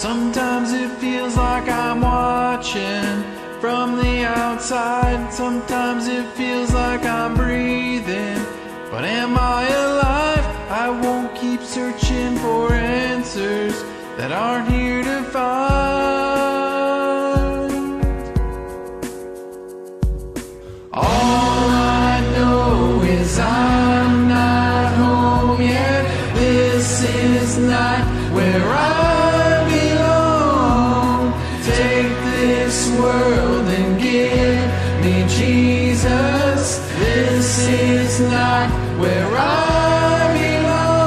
Sometimes it feels like I'm watching from the outside. Sometimes it feels like I'm breathing. But am I alive? I won't keep searching for answers that aren't here to find. All I know is I'm not home yet. This is not where I belong. Take this world and give me Jesus. This is not where I belong.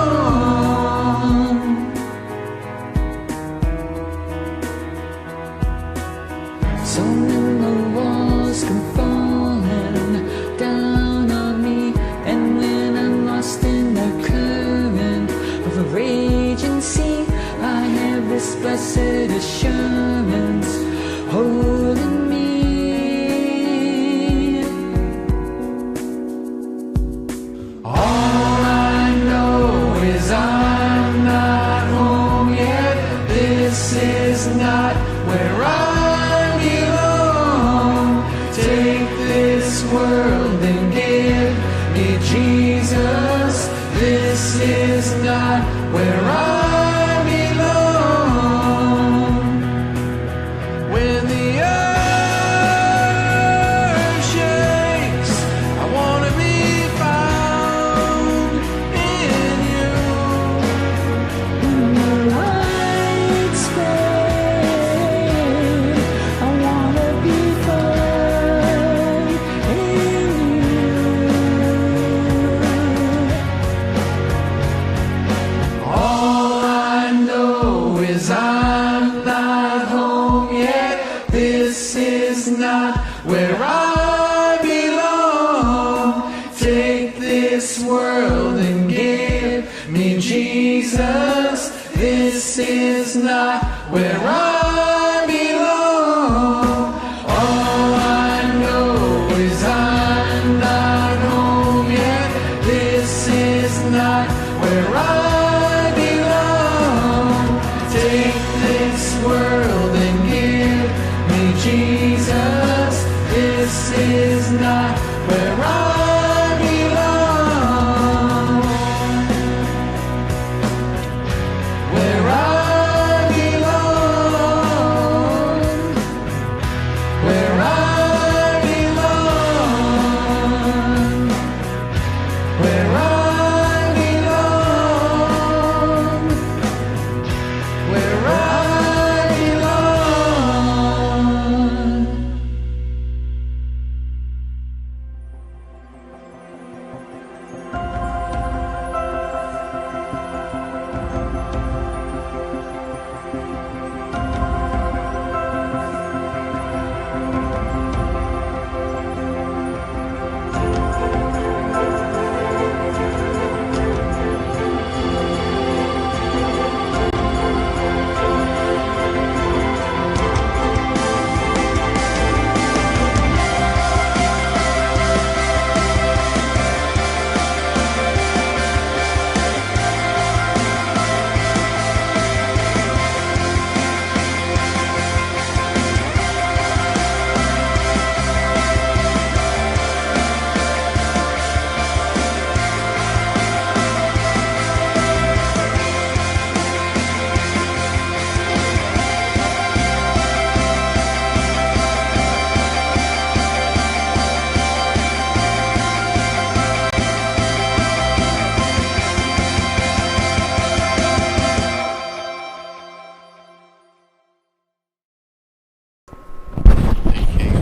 So many walls come falling down on me, and when I'm lost in the current of a raging sea, I have this blessed assurance holding me. All I know is I'm not home yet. This is not where I belong. Take this world and give me Jesus. This is not where I belong. When the earth shakes, I wanna be found in you. When the lights fade, I wanna be found in you. All I know is I'm not home yet. This is not where I belong. Take this world and give me Jesus. This is not where I belong. All I know is I'm not home yet. This is not where I belong. Take this world and give me Jesus. This is not where I belong. Where I belong. Where I belong. Where I belong. Where I belong.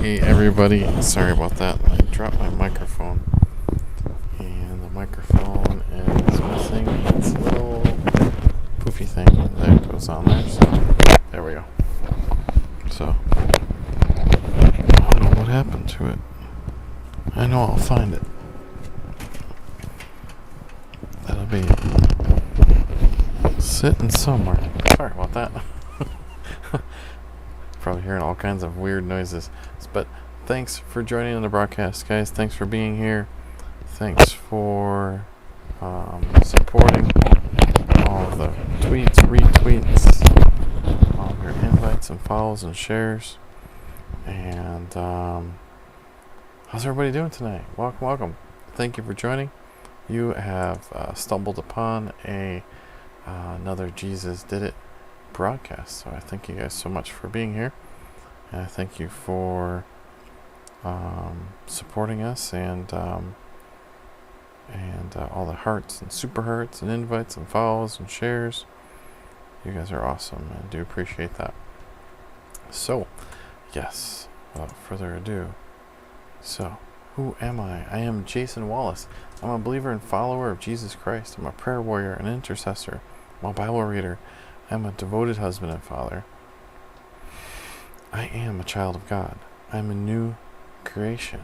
Hey everybody, sorry about that. I dropped my microphone and the microphone is missing its little poofy thing that goes on there, so there we go. So I don't know what happened to it. I know I'll find it. That'll be sitting somewhere. Sorry about that. Probably hearing all kinds of weird noises. But thanks for joining in the broadcast, guys. Thanks for being here. Thanks for supporting all of the tweets, retweets, invites and follows and shares. And how's everybody doing tonight? Welcome, welcome. Thank you for joining. You have stumbled upon another Jesus Did It broadcast. So I thank you guys so much for being here. And I thank you for supporting us and all the hearts and super hearts and invites and follows and shares. You guys are awesome. I do appreciate that. So, yes, without further ado. So, who am I? I am Jason Wallace. I'm a believer and follower of Jesus Christ. I'm a prayer warrior, an intercessor. I'm a Bible reader. I'm a devoted husband and father. I am a child of God. I'm a new creation,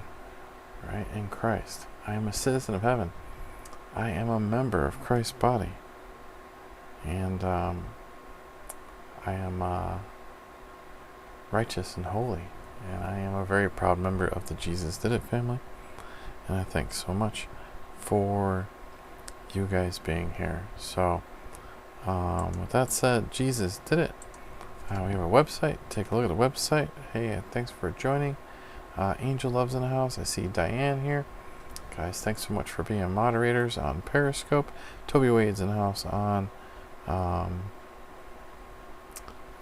right, in Christ. I am a citizen of heaven. I am a member of Christ's body. And I am righteous and holy. And I am a very proud member of the Jesus Did It family. And I thank so much for you guys being here. So, with that said, Jesus did it. We have a website. Take a look at the website. Hey, thanks for joining. Angel Love's in the house. I see Diane here. Guys, thanks so much for being moderators on Periscope. Toby Wade's in the house on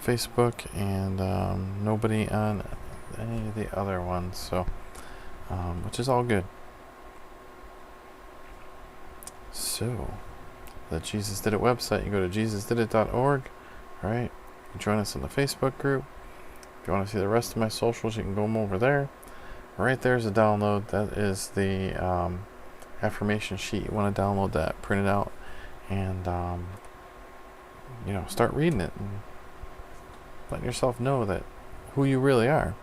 Facebook, and nobody on any of the other ones, so which is all good. So, the Jesus Did It website, you go to jesusdidit.org, right? You join us in the Facebook group. If you want to see the rest of my socials, you can go over there. Right there's a download. That is the affirmation sheet. You want to download that, print it out, and start reading it and letting yourself know that who you really are.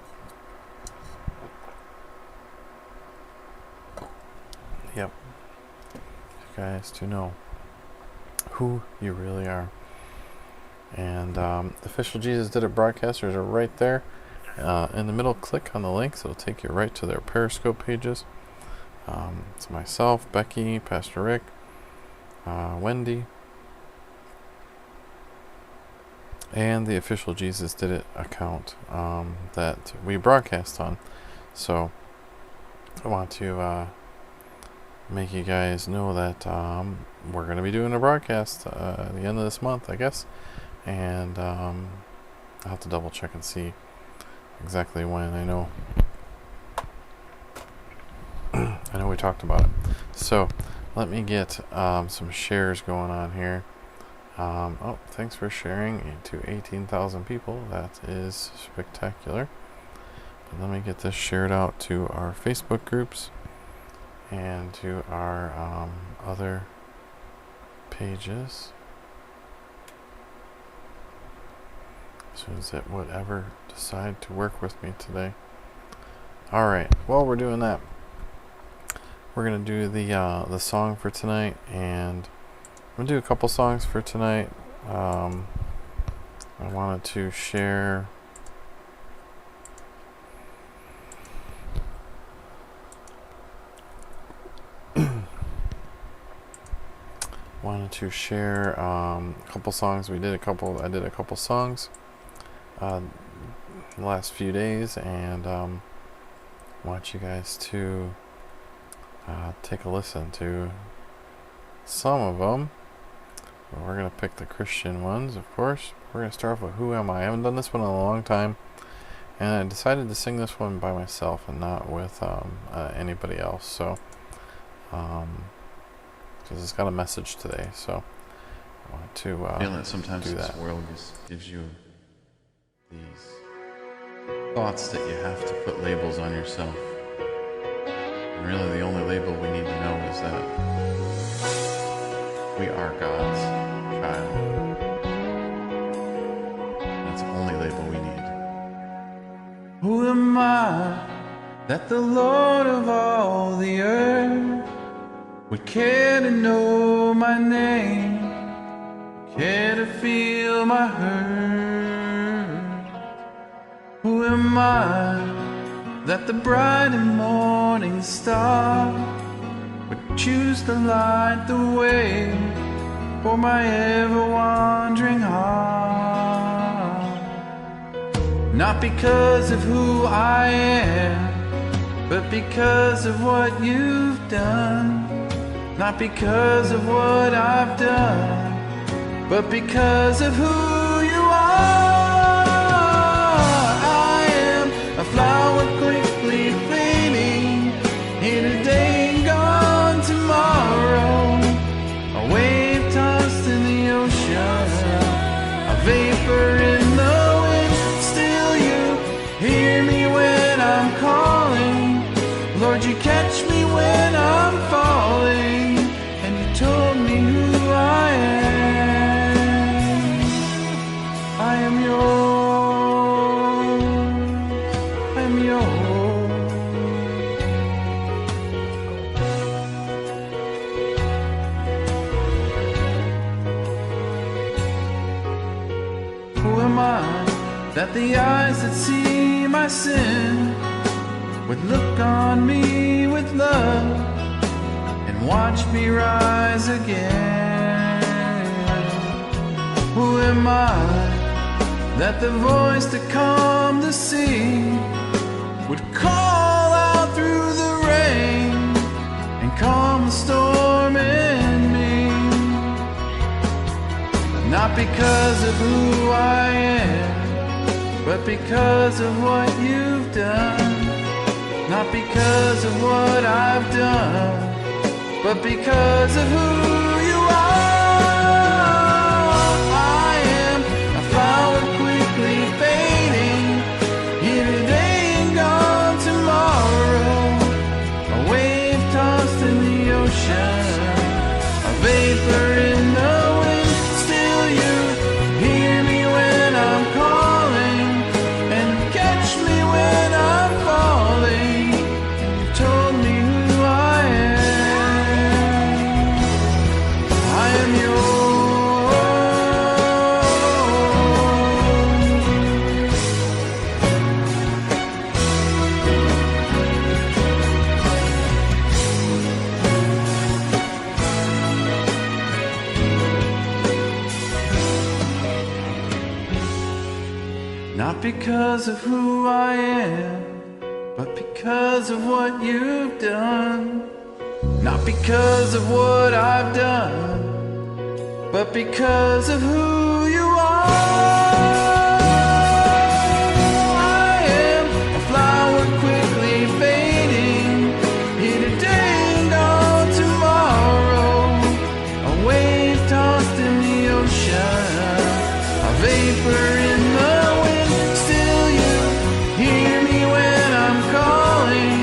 Yep. You guys to know who you really are. And the official Jesus Did It broadcasters are right there. In the middle, click on the links. It'll take you right to their Periscope pages. It's myself, Becky, Pastor Rick, Wendy, and the official Jesus Did It account that we broadcast on. So I want to make you guys know that we're going to be doing a broadcast at the end of this month, I guess. And I'll have to double check and see exactly when. I know we talked about it. So let me get some shares going on here. Thanks for sharing to 18,000 people. That is spectacular. But let me get this shared out to our Facebook groups and to our other pages. So as it would ever decide to work with me today. Alright, while we're doing that, we're going to do the song for tonight, and I'm going to do a couple songs for tonight. I wanted to share a couple songs. I did a couple songs the last few days, and want you guys to take a listen to some of them. We're going to pick the Christian ones, of course. We're going to start off with Who Am I? I haven't done this one in a long time, and I decided to sing this one by myself and not with anybody else. So, because it's got a message today, so I want to feel that sometimes do this that. world just gives you these thoughts that you have to put labels on yourself. And really the only label we need to know is that we are God's child. That's the only label we need. Who am I that the Lord of all the earth would care to know my name, care to feel my hurt? Who am I that the bright and morning star would choose to light the way for my ever-wandering heart? Not because of who I am, but because of what you've done. Not because of what I've done, but because of who you are. I am a flower quickly fading, here today and gone tomorrow. A wave tossed in the ocean, a vapor in the wind. Still you hear me when I'm calling. Lord, you catch me when I'm falling, and you told me who I am. I am yours. I am yours. Who am I that the eyes that see my sin would look on me with love and watch me rise again? Who am I that the voice to calm the sea would call out through the rain and calm the storm in me? Not because of who I am, but because of what you've done. Not because of what I've done, but because of who you are. I am a flower quickly fading, here today and gone tomorrow. A wave tossed in the ocean, a vapor in the wind. Still you hear me when I'm calling, and catch me when I'm falling. Told me who I am. I am yours. Not because of who I am, but because of what you've done. Not because of what I've done, but because of who you are. I am a flower quickly fading, here today and gone tomorrow. A wave tossed in the ocean, a vapor in the wind. Still you hear me when I'm calling.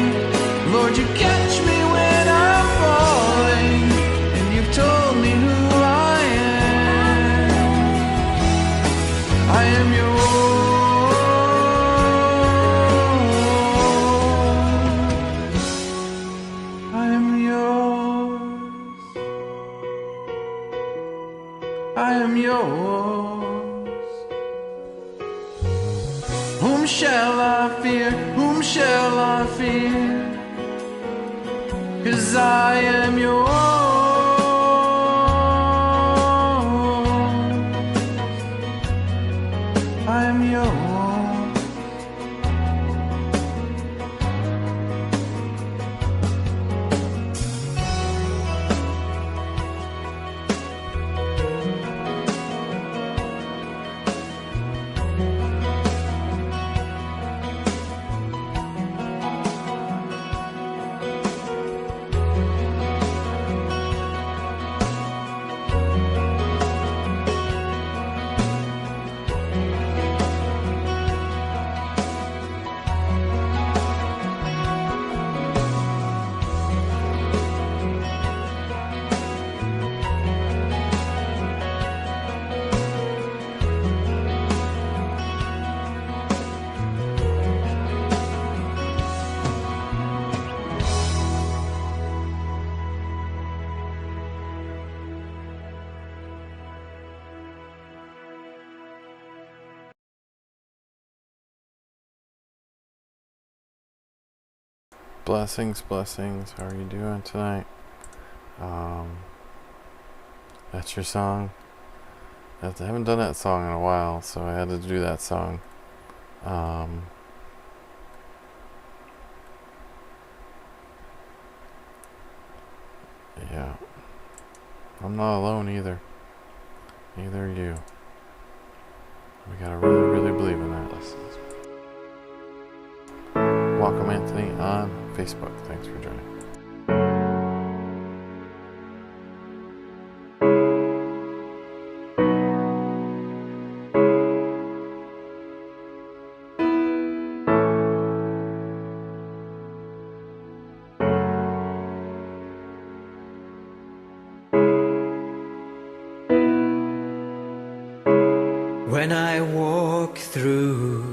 Lord, you catch me when I'm falling, and you've told me who I am. I am yours. I am yours. I am yours. Whom shall I fear? Whom shall I fear? 'Cause I am yours. I am yours. Blessings, blessings. How are you doing tonight? That's your song. I haven't done that song in a while, so I had to do that song. Yeah. I'm not alone either. Neither are you. We gotta really, really believe in that. Welcome, Anthony, on Facebook. Thanks for joining. When I walk through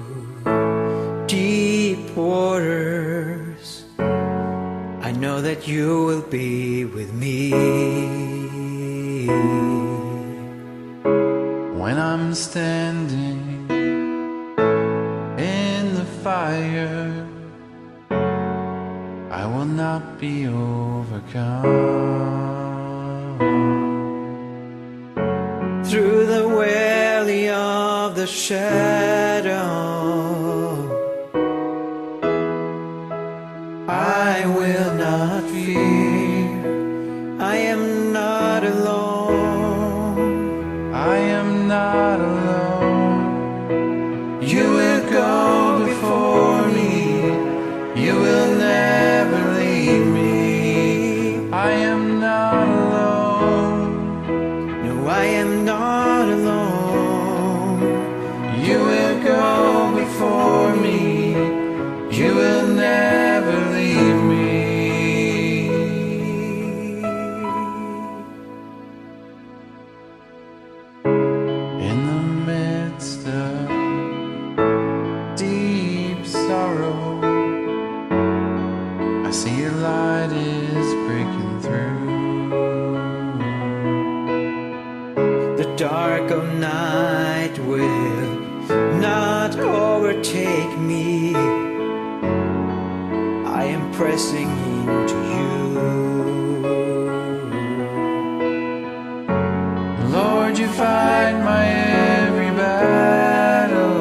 deep waters, I know that you will be with me. When I'm standing in the fire, I will not be overcome. Through the valley of the shadow, I will not fear. I am not alone. I am not alone. You will go before me. You will never leave me. I am not alone. No, I am not alone. You will go before me. You will never leave me. In the midst of deep sorrow, I see your light is breaking through. The dark of night will not overtake me. I am pressing into you. Lord, you fight my every battle,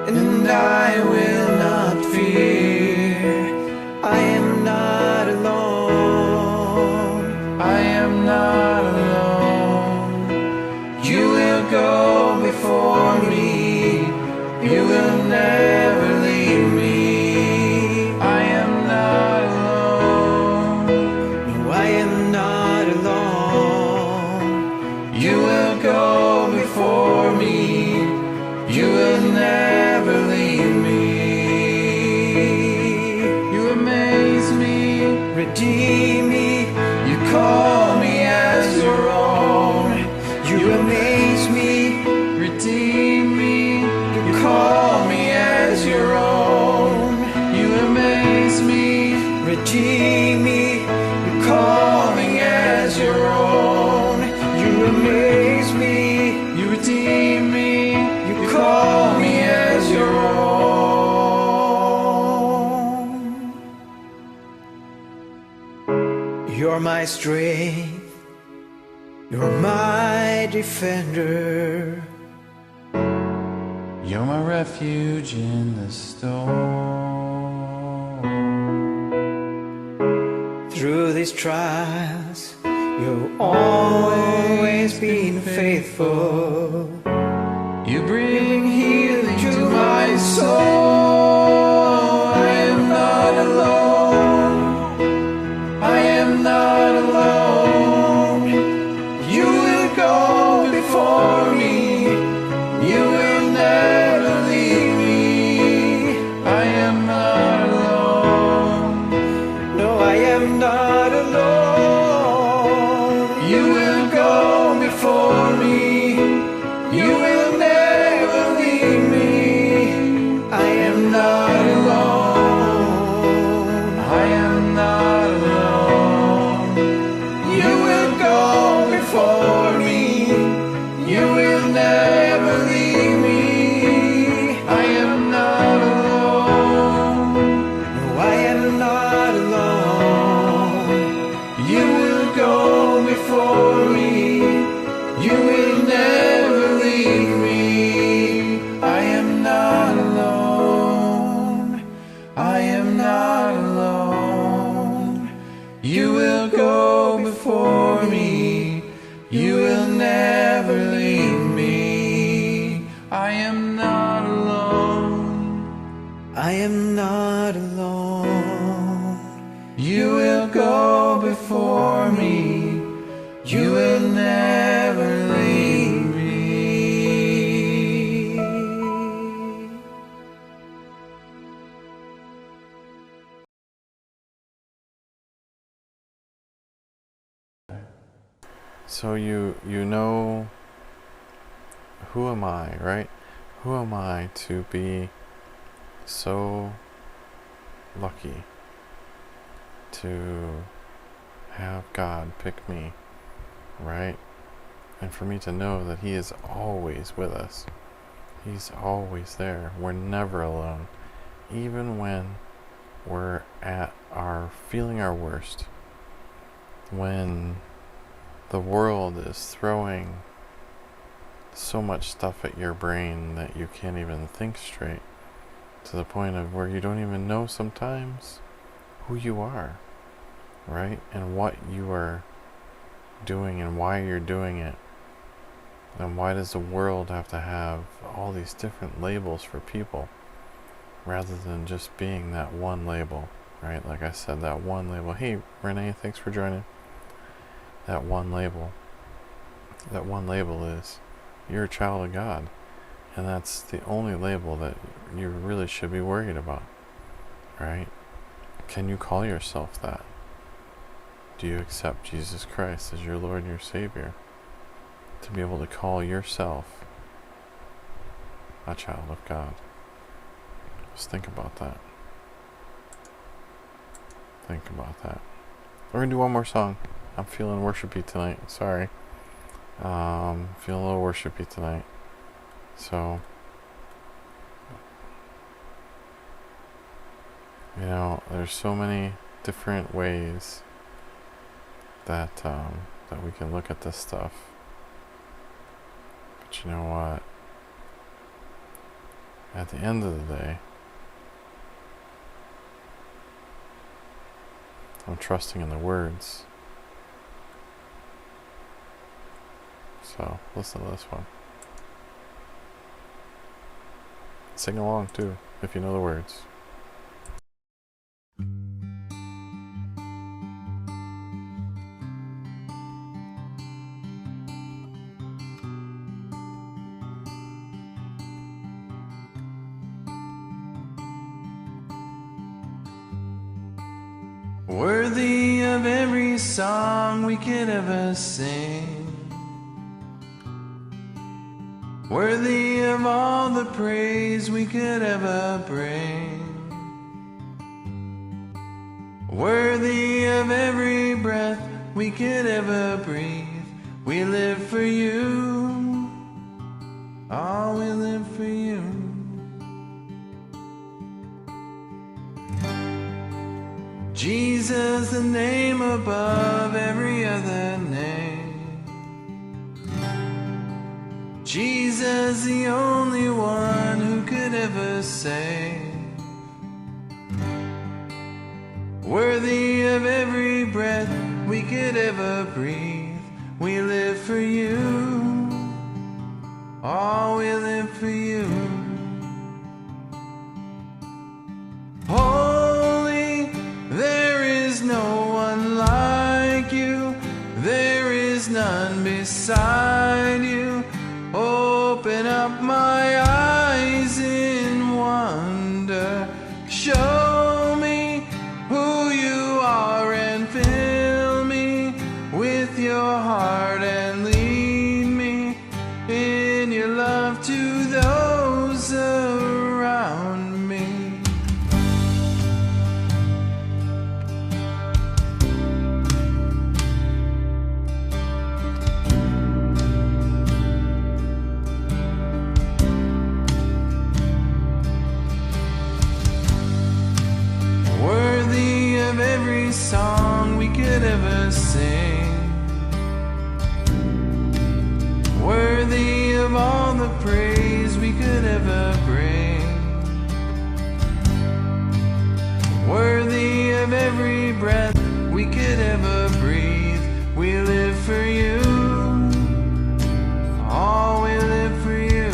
And I will not fear. I am not alone. I am not alone. You will go before me. You will never leave me. I am not alone. No, I am not alone. You will go before me. You will never leave me. You amaze me, Redeem me. you call me as your own. You amaze me. Redeem me, you call me as your own. You amaze me, Redeem me. you call me as your own. You amaze me. You redeem me, you call me as your own. You're my strength. You're my defender. You're my refuge in the storm. Through these trials, you've always been faithful. You bring healing to my soul. I am not alone. I am not alone. You will go before me. You will never leave me. I am not alone. No, I am not alone. You will go before me. You will never leave me. I am not alone. I am not alone. You will go before me. You will never leave me. I am not alone. No, I am not alone. You will go before me. You will never leave me. am not alone. You will go before me. You will never leave me. So you know, who am I, right? Who am I to be so lucky to have God pick me, right? And for me to know that He is always with us. He's always there. We're never alone. Even when we're feeling our worst, when the world is throwing so much stuff at your brain that you can't even think straight, to the point of where you don't even know sometimes who you are, right? And what you are doing and why you're doing it. And why does the world have to have all these different labels for people rather than just being that one label, right? Like I said, that one label. Hey, Renee, thanks for joining. That one label is you're a child of God, and that's the only label that you really should be worried about, right? Can you call yourself that? Do you accept Jesus Christ as your Lord and your Savior? To be able to call yourself a child of God. Just think about that. Think about that. We're gonna do one more song. I'm feeling worshipy tonight. Sorry. Feeling a little worshipy tonight. So, you know, there's so many different ways that that we can look at this stuff. But you know what? At the end of the day, I'm trusting in the words. So, listen to this one. Sing along too, if you know the words. Worthy of every song we could ever sing. Worthy of all the praise we could ever bring. Worthy of every breath we could ever breathe. We live for you. Oh, we live for you. Jesus, the name above every other name. Jesus, the only one who could ever save. Worthy of every breath we could ever breathe. We live for you. Oh, we live for you. Holy, there is no one like you. There is none beside you. Open up my eyes in wonder. Show me who you are and fill me with your heart and lead me in your love to those around me. Worthy of every song we could ever sing. Worthy of all the praise we could ever bring. Worthy of every breath we could ever breathe. We live for you. Oh, we live for you.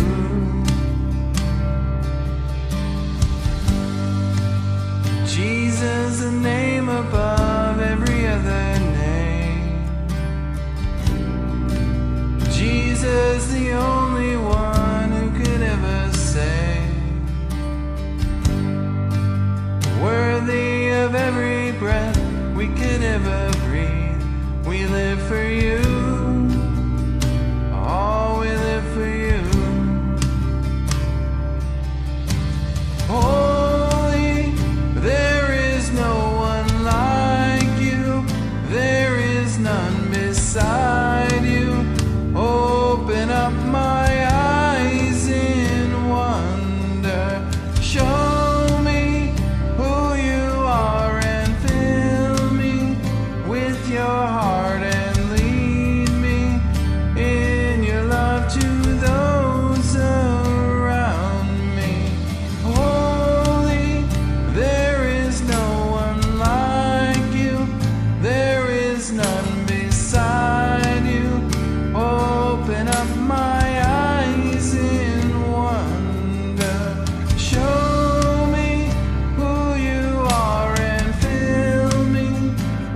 my eyes in wonder. Show me who you are and fill me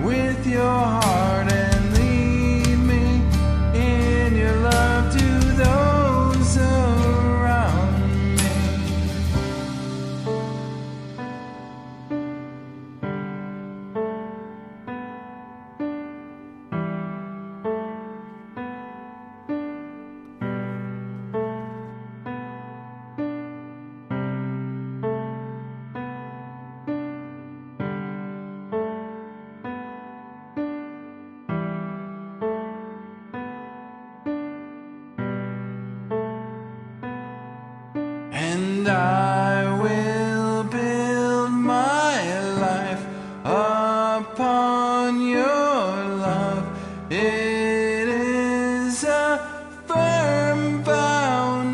with your heart and lead me in your love to those around me. And I will build my life upon your love. It is a firm foundation,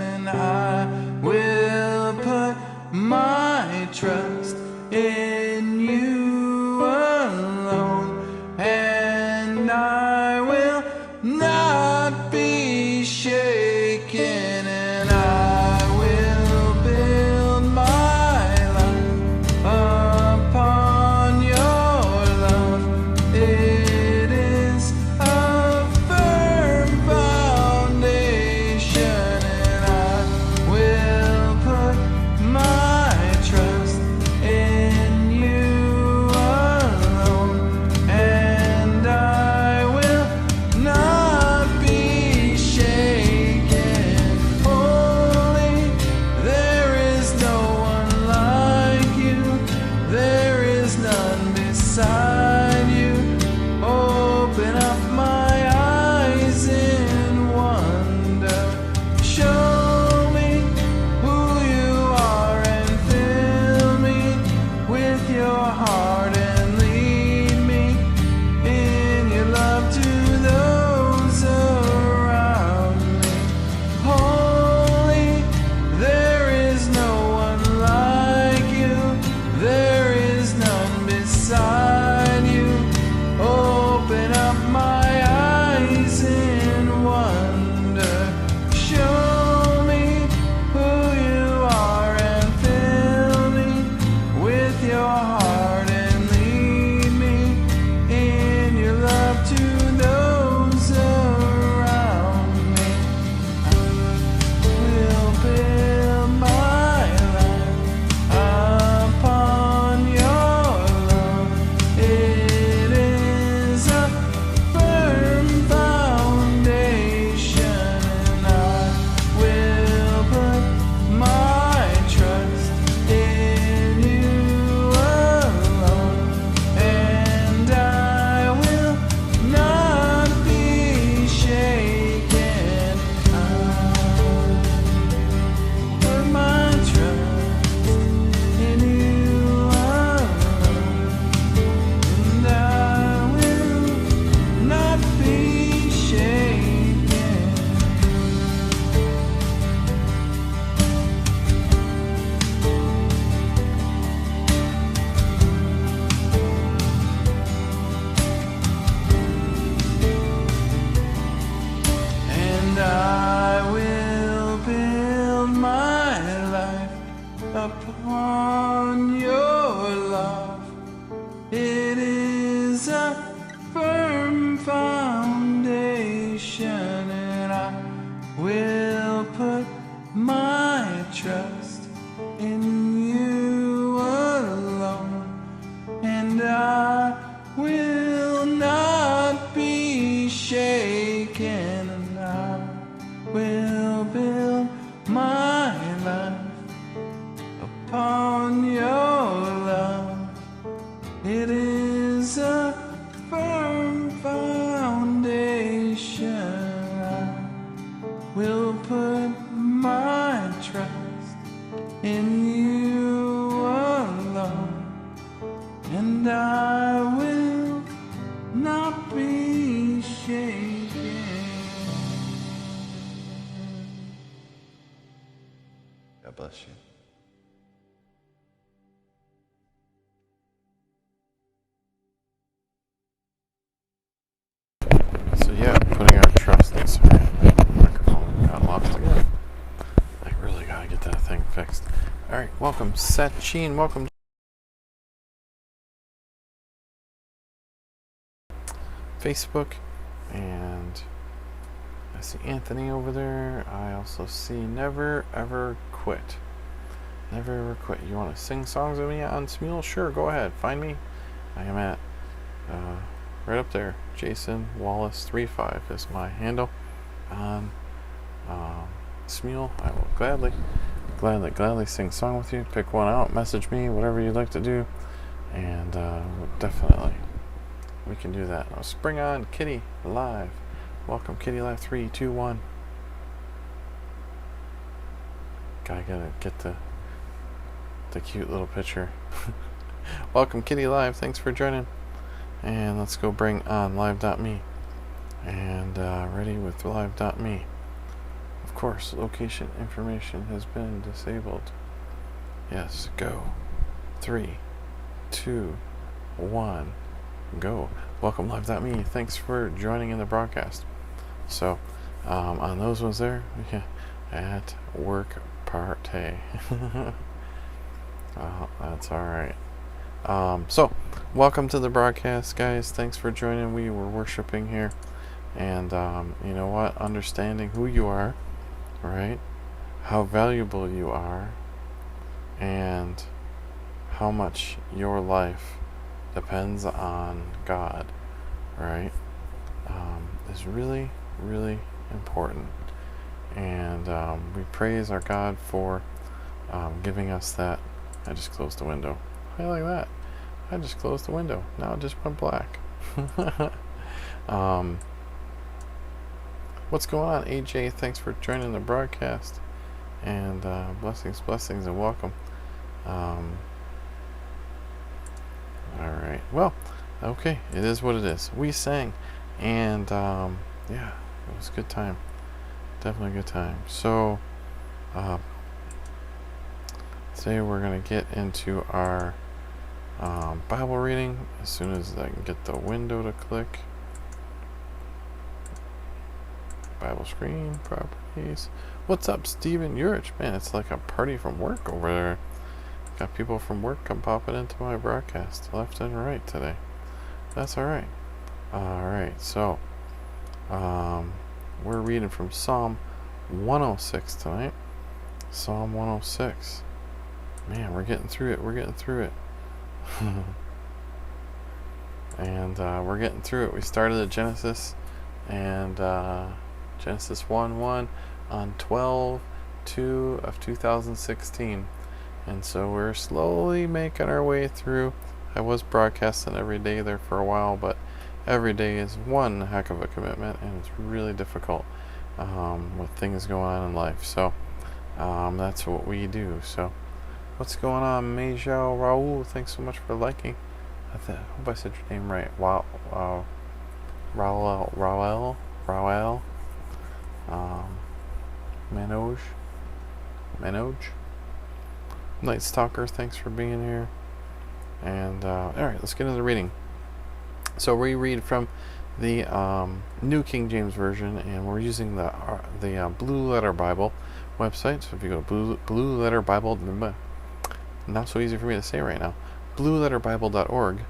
and I will put my trust in you alone, and I will not be shaken. And I will build my life upon your love. It is a firm foundation, and I will put my trust in you alone, and I will not be shaken. Holy, there is no one like you. There is none beside you. Open up my eyes in wonder. Show me who you are and fill me with your heart and lead me in your love to those around me. Holy, there is no one like you. There is none beside you. Open up my eyes in wonder. Show me who you are and fill me with your heart and lead me in your love to those around me. Will build my life upon your love. It is a firm foundation, and I will put my trust in you alone, and I will not be shaken. I put my trust in you alone, and I will not be shaken. And I will build my life upon your love. It is a firm foundation, and I will put my trust in you alone, and I will not be shaken. And I will build my life upon your love. It is a firm foundation. I will put my trust in you alone, and I will not be shaken. God bless you. So yeah, putting our trust Welcome, Sachin. Welcome. Facebook. And I see Anthony over there. I also see Never Ever Quit. Never Ever Quit. You want to sing songs with me on Smule? Sure, go ahead. Find me. I am at right up there. Jason Wallace 35 is my handle on Smule. I will gladly sing a song with you. Pick one out, message me, whatever you'd like to do, and definitely we can do that. Let's bring on Kitty Live. Welcome, Kitty Live. 3, 2, 1. Gotta get the cute little picture. Welcome, Kitty Live. Thanks for joining. And let's go bring on live.me. And ready with live.me. Of course, location information has been disabled. Yes, go. 3, 2, 1, go. Welcome, live.me. Thanks for joining in the broadcast. So, on those ones there, yeah, at work party. That's alright. So, welcome to the broadcast, guys. Thanks for joining. We were worshiping here. And, you know what? Understanding who you are, right? How valuable you are, and how much your life depends on God, right? Is really, really important. And we praise our God for giving us that. I just closed the window. How you like that? I just closed the window. Now it just went black. What's going on, AJ? Thanks for joining the broadcast. And blessings, and welcome. Alright. Well, okay. It is what it is. We sang. And, yeah, it was a good time. Definitely a good time. So, today we're going to get into our Bible reading as soon as I can get the window to click. Bible screen, properties. What's up, Steven Urich? Man, it's like a party from work over there. Got people from work come popping into my broadcast left and right today. That's alright. Alright, so we're reading from Psalm 106 tonight. Psalm 106. Man, we're getting through it. And we're getting through it. We started at Genesis and Genesis 1:1 on 12/2 of 2016. And so we're slowly making our way through. I was broadcasting every day there for a while, but every day is one heck of a commitment, and it's really difficult with things going on in life. So that's what we do. So what's going on, Majao Raul? Thanks so much for liking. I hope I said your name right. Wow, Raul, Manoj, Night Stalker. Thanks for being here. And all right, let's get into the reading. So we read from the New King James Version, and we're using the Blue Letter Bible website. So if you go to Blue Letter Bible, not so easy for me to say right now, blueletterbible.org.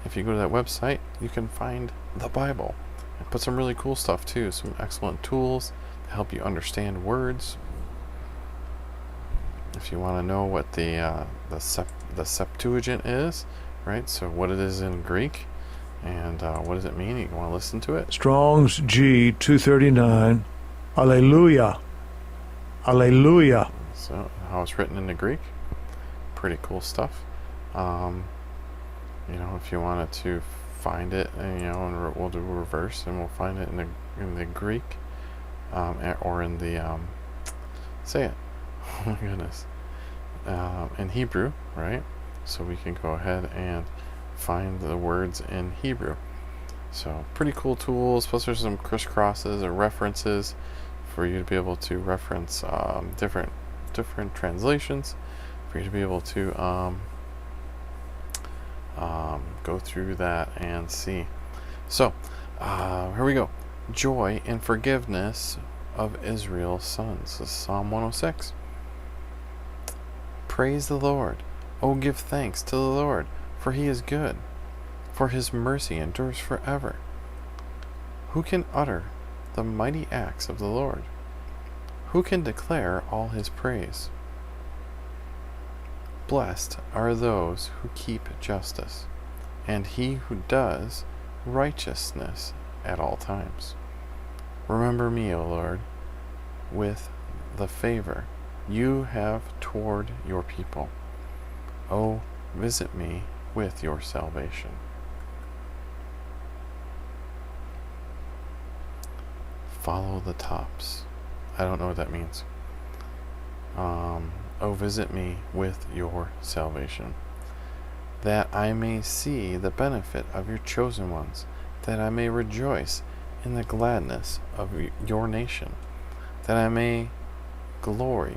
If you go to that website, you can find the Bible and put some really cool stuff too. Some excellent tools to help you understand words. If you want to know what the Septuagint is, right? So what it is in Greek, and what does it mean? You want to listen to it? Strong's G 239. Alleluia. Alleluia. So how it's written in the Greek. Pretty cool stuff. You know, if you wanted to find it, and, you know, and we'll do reverse, and we'll find it in the Greek, or in the say it. Oh my goodness. In Hebrew, right? So we can go ahead and find the words in Hebrew. So pretty cool tools. Plus there's some crisscrosses or references for you to be able to reference different translations, for you to be able to go through that and see. So here we go. Joy in forgiveness of Israel's sons. This is Psalm 106. Praise the Lord. Oh, give thanks to the Lord, for he is good, for his mercy endures forever. Who can utter the mighty acts of the Lord? Who can declare all his praise? Blessed are those who keep justice, and he who does righteousness at all times. Remember me, O Lord, with the favor you have toward your people. Oh, visit me with your salvation. Follow the tops. I don't know what that means. Oh, visit me with your salvation, that I may see the benefit of your chosen ones, that I may rejoice in the gladness of your nation, that I may glory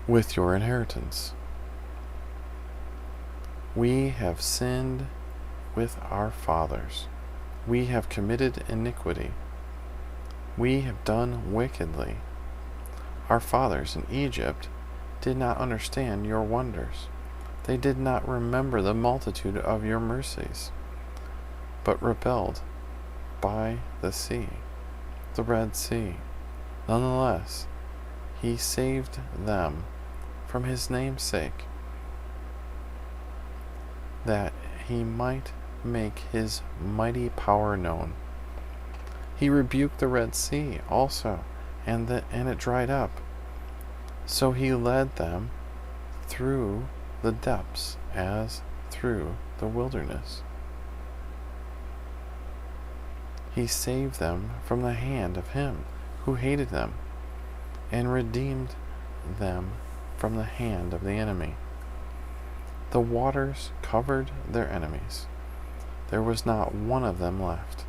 with your inheritance. We have sinned with our fathers. We have committed iniquity. We have done wickedly. Our fathers in Egypt did not understand your wonders. They did not remember the multitude of your mercies, but rebelled by the sea, the Red Sea. Nonetheless, he saved them from his name's sake, that he might make his mighty power known. He rebuked the Red Sea also, and it dried up. So he led them through the depths as through the wilderness. He saved them from the hand of him who hated them, and redeemed them from the hand of the enemy. The waters covered their enemies. There was not one of them left.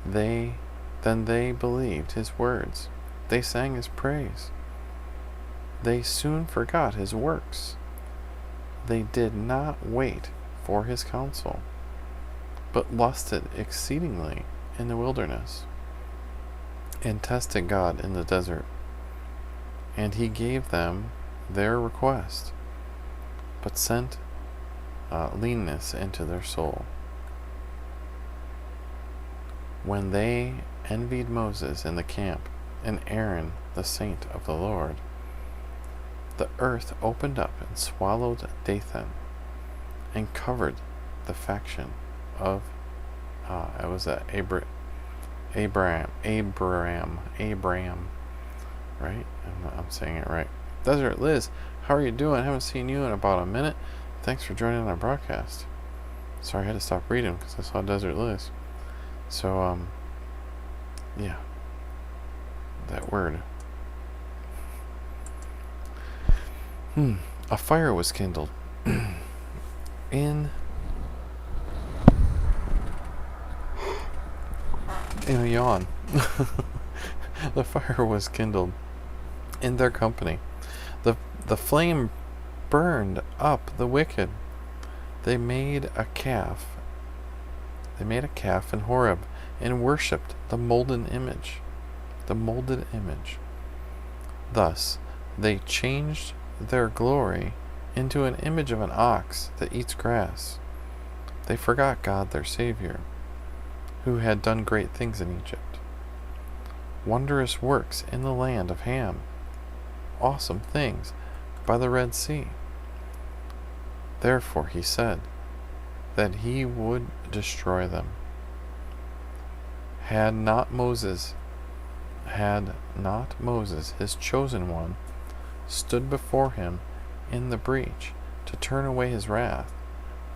Then they believed his words. They sang his praise. They soon forgot his works. They did not wait for his counsel, but lusted exceedingly in the wilderness, and tested God in the desert. And he gave them their request, but sent leanness into their soul. When they envied Moses in the camp, and Aaron the saint of the Lord, the earth opened up and swallowed Dathan, and covered the faction of it was Abraham, right? I'm saying it right. Desert Liz, how are you doing? I haven't seen you in about a minute. Thanks for joining our broadcast. Sorry, I had to stop reading because I saw Desert Liz. So, yeah, that word. A fire was kindled in a yawn. The fire was kindled in their company. The flame burned up the wicked. They made a calf. They made a calf in Horeb and worshipped the molded image. Thus, they changed their glory into an image of an ox that eats grass. They forgot God their Savior, who had done great things in Egypt, wondrous works in the land of Ham, awesome things by the Red Sea. Therefore he said that he would destroy them. Had not Moses, his chosen one, stood before him in the breach to turn away his wrath,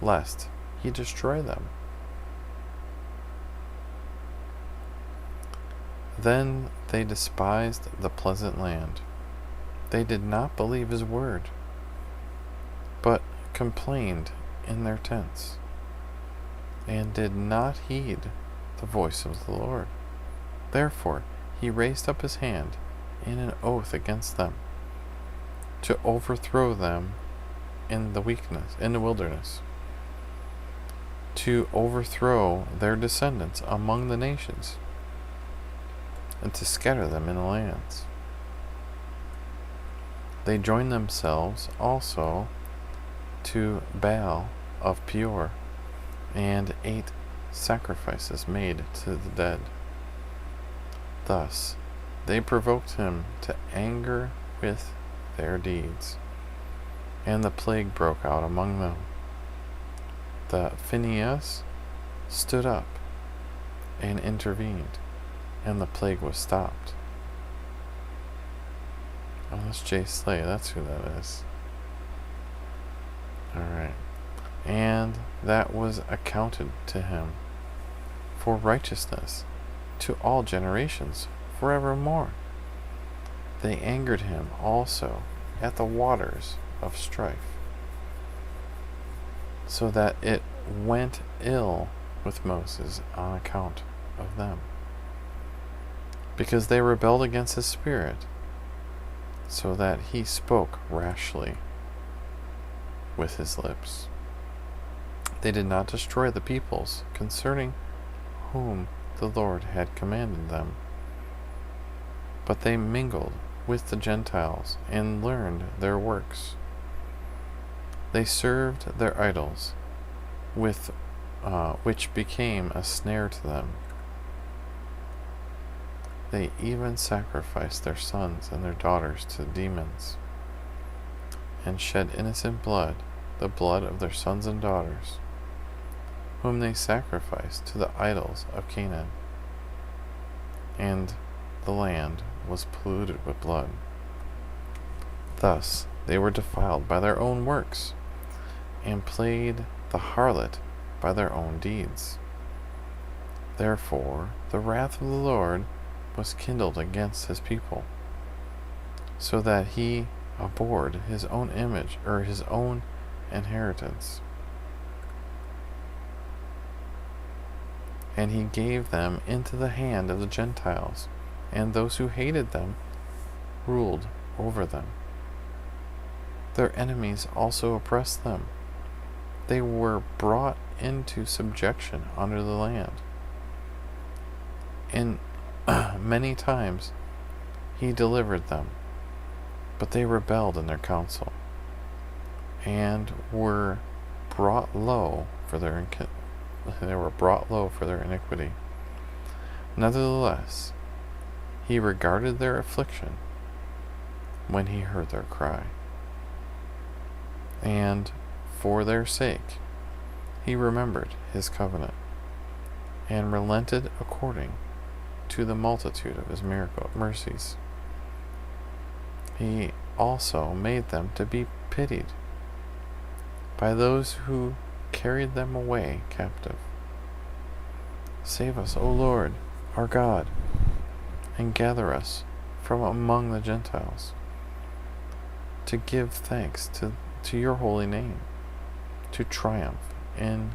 lest he destroy them. Then they despised the pleasant land. They did not believe his word, but complained in their tents, and did not heed the voice of the Lord. Therefore he raised up his hand in an oath against them, to overthrow them in the wilderness, to overthrow their descendants among the nations, and to scatter them in the lands. They joined themselves also to Baal of Peor, and ate sacrifices made to the dead. Thus they provoked him to anger with their deeds, and the plague broke out among them. The Phinehas stood up and intervened, and the plague was stopped. Oh, that's Jay Slay. That's who that is. Alright. And that was accounted to him for righteousness to all generations forevermore. They angered him also at the waters of strife, so that it went ill with Moses on account of them, because they rebelled against his spirit, so that he spoke rashly with his lips. They did not destroy the peoples concerning whom the Lord had commanded them, but they mingled with the Gentiles and learned their works. They served their idols, which became a snare to them. They even sacrificed their sons and their daughters to demons, and shed innocent blood, the blood of their sons and daughters, whom they sacrificed to the idols of Canaan. And the land was polluted with blood. Thus they were defiled by their own works, and played the harlot by their own deeds. Therefore the wrath of the Lord was kindled against his people, so that he abhorred his own image, or his own inheritance. And he gave them into the hand of the Gentiles, and those who hated them ruled over them. Their enemies also oppressed them. They were brought into subjection under the land. And many times he delivered them, but they rebelled in their counsel, and were brought low for their iniquity. Nevertheless, he regarded their affliction when he heard their cry, and for their sake he remembered his covenant, and relented according to the multitude of his mercies. He also made them to be pitied by those who carried them away captive. Save us, O Lord, our God, and gather us from among the Gentiles, to give thanks to your holy name, to triumph in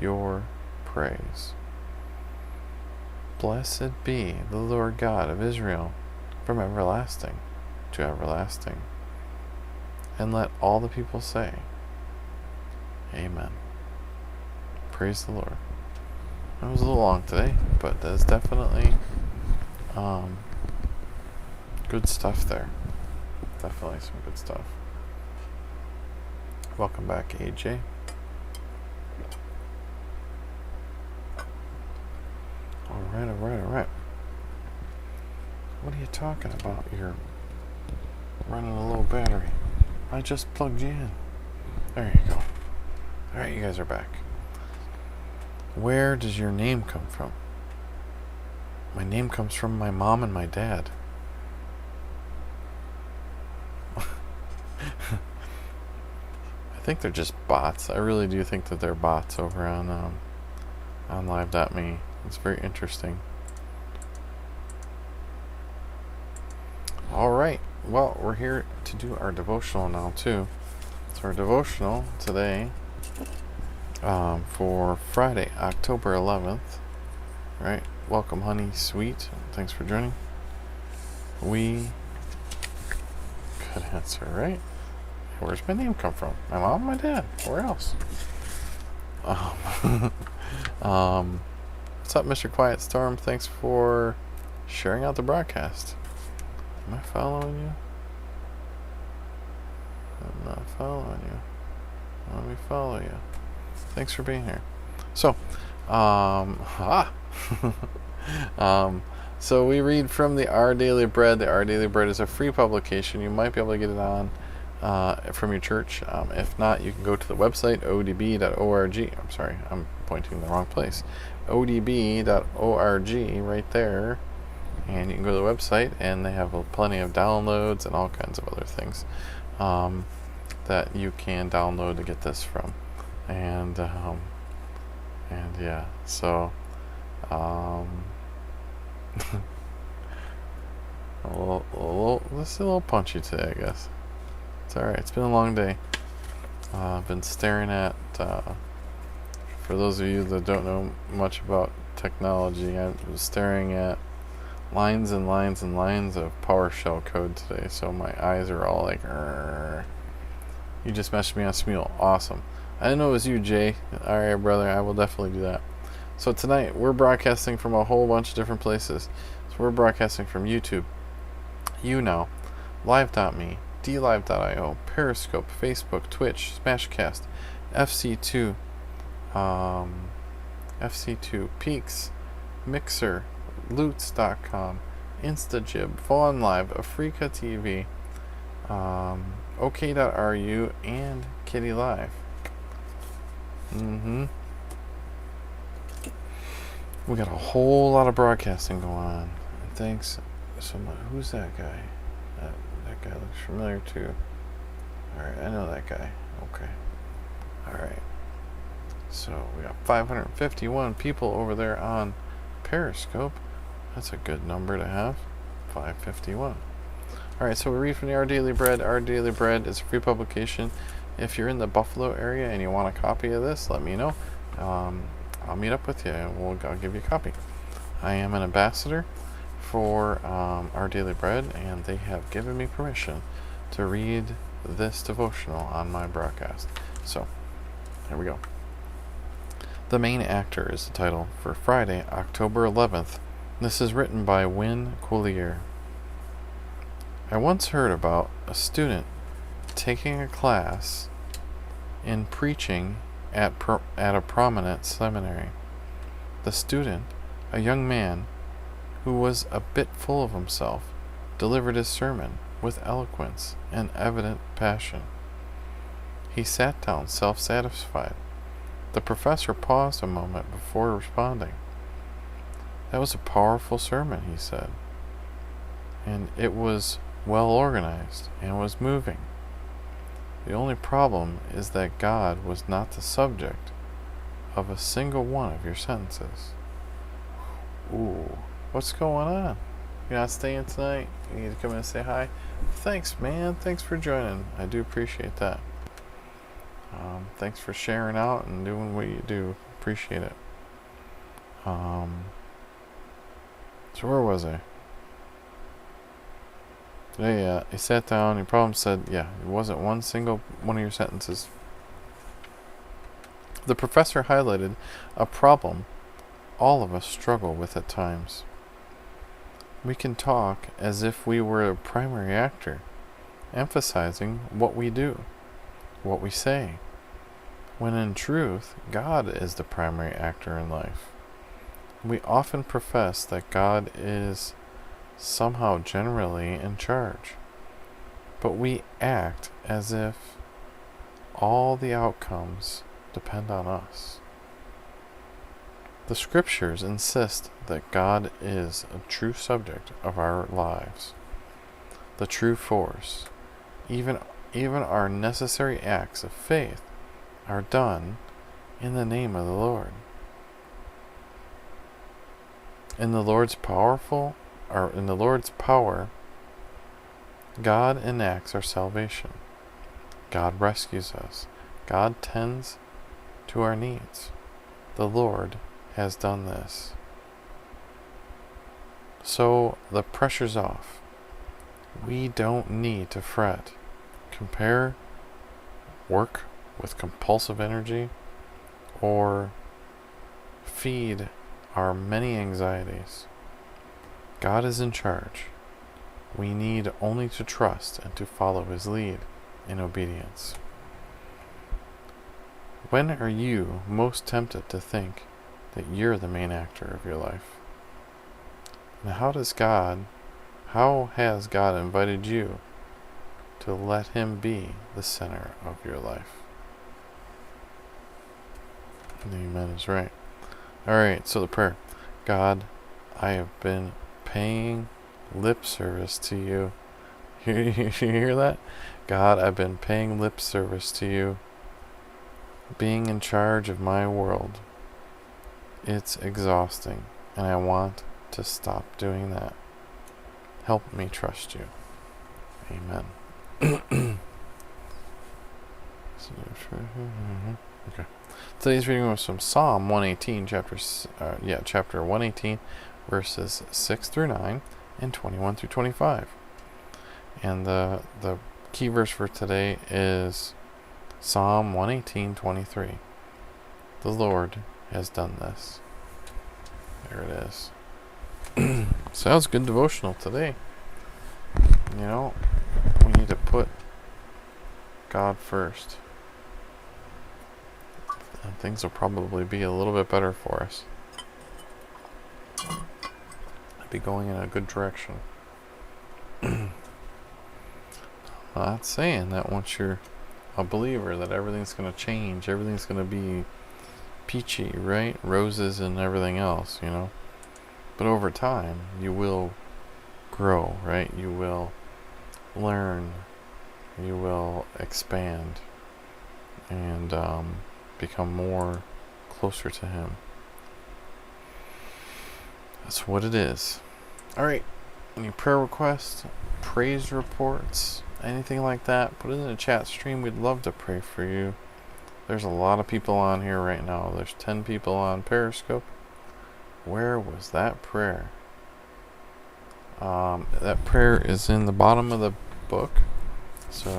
your praise. Blessed be the Lord God of Israel from everlasting to everlasting. And let all the people say, Amen. Praise the Lord. It was a little long today, but there's definitely good stuff there. Definitely some good stuff. Welcome back, AJ. Alright. What are you talking about? You're running a low battery. I just plugged you in. There you go. Alright, you guys are back. Where does your name come from? My name comes from my mom and my dad. I think they're just bots. I really do think that they're bots over on live.me. It's very interesting. Alright, well, we're here to do our devotional now too. So our devotional today for Friday, October 11th. Right, welcome honey, sweet. Thanks for joining. Good answer, right? Where's my name come from? My mom, my dad. Where else? What's up, Mr. Quiet Storm? Thanks for sharing out the broadcast. Am I following you? I'm not following you. Let me follow you. Thanks for being here. So, so we read from the Our Daily Bread. The Our Daily Bread is a free publication. You might be able to get it on from your church. If not, you can go to the website odb.org. I'm sorry, I'm pointing in the wrong place. odb.org right there. And you can go to the website, and they have plenty of downloads and all kinds of other things that you can download to get this from. And yeah, so just a little punchy today, I guess. It's alright. It's been a long day. I've been staring at, for those of you that don't know much about technology, I was staring at lines and lines and lines of PowerShell code today, so my eyes are all like, "Arr." You just messaged me on Smeal. Awesome. I didn't know it was you, Jay. Alright, brother, I will definitely do that. So tonight, we're broadcasting from a whole bunch of different places. So we're broadcasting from YouTube, YouNow, Live.me, DLive.io, Periscope, Facebook, Twitch, Smashcast, FC2, Peaks, Mixer, Loots.com, Instajib, Fawn Live, Africa TV, OK.ru, and Kitty Live. We got a whole lot of broadcasting going on. And thanks so much. Who's that guy? That guy looks familiar too. Alright, I know that guy. Okay. Alright. So we got 551 people over there on Periscope. That's a good number to have. 551. Alright, so we read from the Our Daily Bread. Our Daily Bread is a free publication. If you're in the Buffalo area and you want a copy of this, let me know. I'll meet up with you and I'll give you a copy. I am an ambassador for Our Daily Bread, and they have given me permission to read this devotional on my broadcast. So, here we go. The Main Actor is the title for Friday, October 11th. This is written by Win Collier. I once heard about a student taking a class in preaching at a prominent seminary. The student, a young man who was a bit full of himself, delivered his sermon with eloquence and evident passion. He sat down self-satisfied. The professor paused a moment before responding. That was a powerful sermon, he said, and it was well organized and was moving. The only problem is that God was not the subject of a single one of your sentences. Ooh, what's going on? You're not staying tonight? You need to come in and say hi? Thanks, man. Thanks for joining. I do appreciate that. Thanks for sharing out and doing what you do. Appreciate it. So where was I? Yeah, he sat down, he probably said, it wasn't one single one of your sentences. The professor highlighted a problem all of us struggle with at times. We can talk as if we were a primary actor, emphasizing what we do, what we say, when in truth, God is the primary actor in life. We often profess that God is somehow generally in charge, but we act as if all the outcomes depend on us. The scriptures insist that God is a true subject of our lives, the true force. Even our necessary acts of faith are done in the name of the Lord. In the Lord's power, God enacts our salvation. God rescues us. God tends to our needs. The Lord has done this. So the pressure's off. We don't need to fret, compare, work with compulsive energy, or feed our many anxieties. God is in charge. We need only to trust and to follow His lead. in obedience. When are you most tempted to think that you're the main actor of your life? And how has God invited you to let Him be the center of your life? Amen is right. Alright, so the prayer. God, I have been paying lip service to you. You hear that? God, I've been paying lip service to you, being in charge of my world. It's exhausting, and I want to stop doing that. Help me trust you. Amen. Okay. Today's reading was from Psalm 118, chapter 118, verses 6 through 9 and 21 through 25. And the key verse for today is Psalm 118:23. The Lord has done this. There it is. Sounds good devotional today. You know, we need to put God first. And things will probably be a little bit better for us. I'll be going in a good direction. I'm not saying that once you're a believer that everything's going to change, everything's going to be peachy, right? Roses and everything else, you know. But over time, you will grow, right? You will learn, you will expand, and become more closer to Him. That's what it is. Alright, any prayer requests, praise reports, anything like that, put it in the chat stream. We'd love to pray for you. There's a lot of people on here right now. There's 10 people on Periscope. Where was that prayer? That prayer is in the bottom of the book. So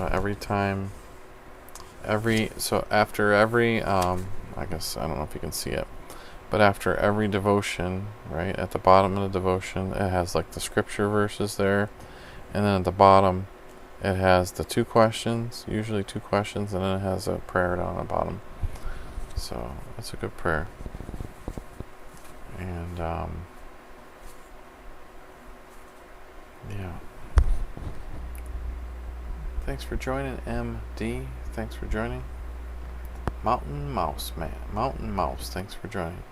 after every I guess, I don't know if you can see it, but after every devotion, right, at the bottom of the devotion, it has like the scripture verses there, and then at the bottom it has the usually two questions, and then it has a prayer down the bottom. So that's a good prayer. And yeah. Thanks for joining, MD. Thanks for joining. Mountain Mouse, thanks for joining.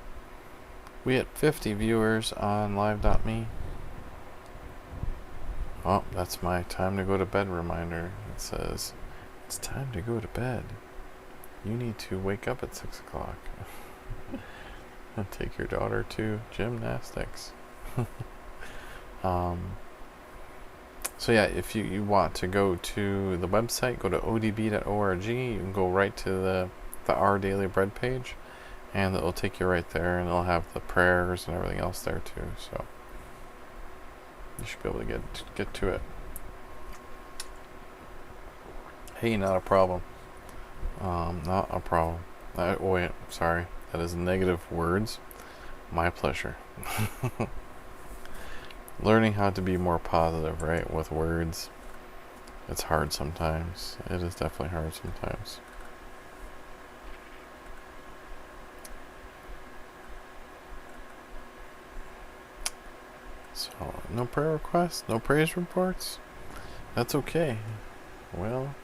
We had 50 viewers on live.me. Oh, that's my time to go to bed reminder. It says, it's time to go to bed. You need to wake up at 6 o'clock. And take your daughter to gymnastics. So yeah, if you want to go to the website, go to odb.org. You can go right to the Our Daily Bread page, and it'll take you right there, and it'll have the prayers and everything else there too. So you should be able to get to it. Hey, not a problem. Not a problem. Wait, sorry. That is negative words. My pleasure. Learning how to be more positive, right, with words. It's hard sometimes. It is definitely hard sometimes. So, no prayer requests, no praise reports. That's okay. Well,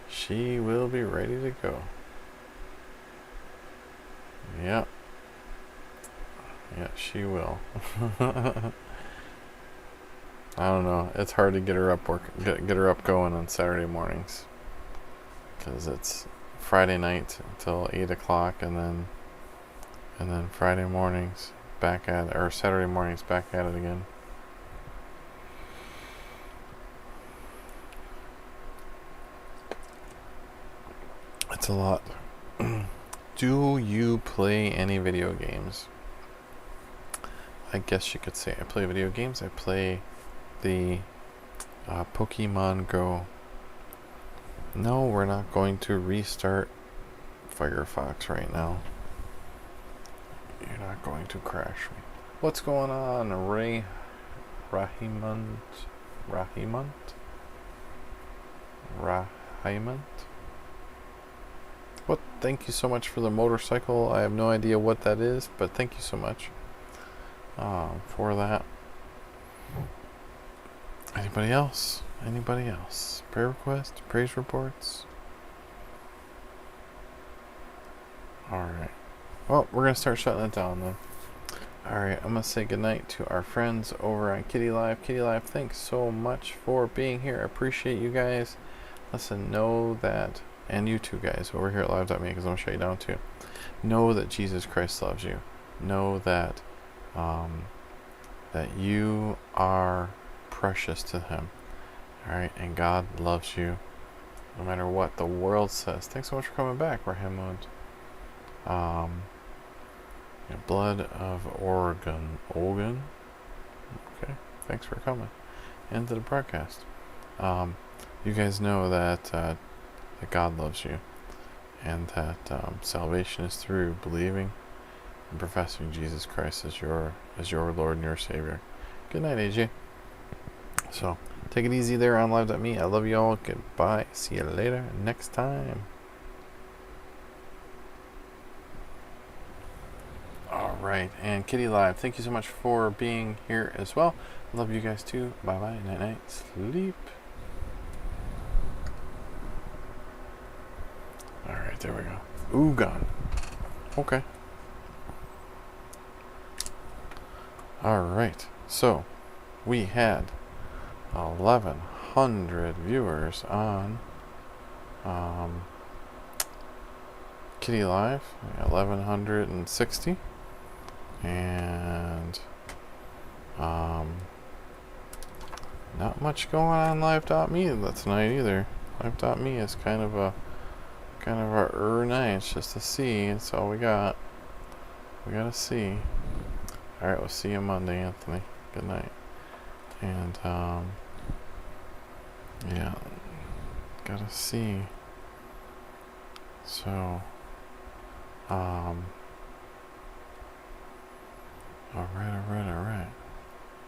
she will be ready to go. Yeah. Yeah, she will. I don't know. It's hard to get her up get her up going on Saturday mornings, because it's Friday night until 8 o'clock, and then Friday mornings back at it, or Saturday mornings back at it again. It's a lot. Do you play any video games? I guess you could say I play video games. I play the Pokemon Go. No, we're not going to restart Firefox right now. You're not going to crash me. What's going on, Rahimant? Hyman. What? Thank you so much for the motorcycle. I have no idea what that is, but thank you so much for that. Anybody else? Anybody else? Prayer requests? Praise reports? Alright. Well, we're going to start shutting it down then. Alright, I'm going to say goodnight to our friends over on Kitty Live. Kitty Live, thanks so much for being here. I appreciate you guys. Listen, know that, and you two guys over here at live.me, because I'm going to shut you down too. Know that Jesus Christ loves you. Know that that you are precious to Him. Alright, and God loves you no matter what the world says. Thanks so much for coming back, Rahimund. Blood of Oregon. Okay, thanks for coming into the broadcast. You guys know that that God loves you, and that salvation is through believing and professing Jesus Christ as your Lord and your Savior. Good night, AJ. So take it easy there on live.me. I love you all. Goodbye. See you later next time. Alright, and Kitty Live, thank you so much for being here as well. Love you guys too. Bye bye. Night night. Sleep. Alright, there we go. Ugon. Okay. Alright, so we had 1,100 viewers on Kitty Live. 1,160. And not much going on live.me tonight either. Live.me is kind of a night. It's just a C. That's all we got. We got a C. Alright, we'll see you Monday, Anthony. Good night. And yeah, gotta see. So alright.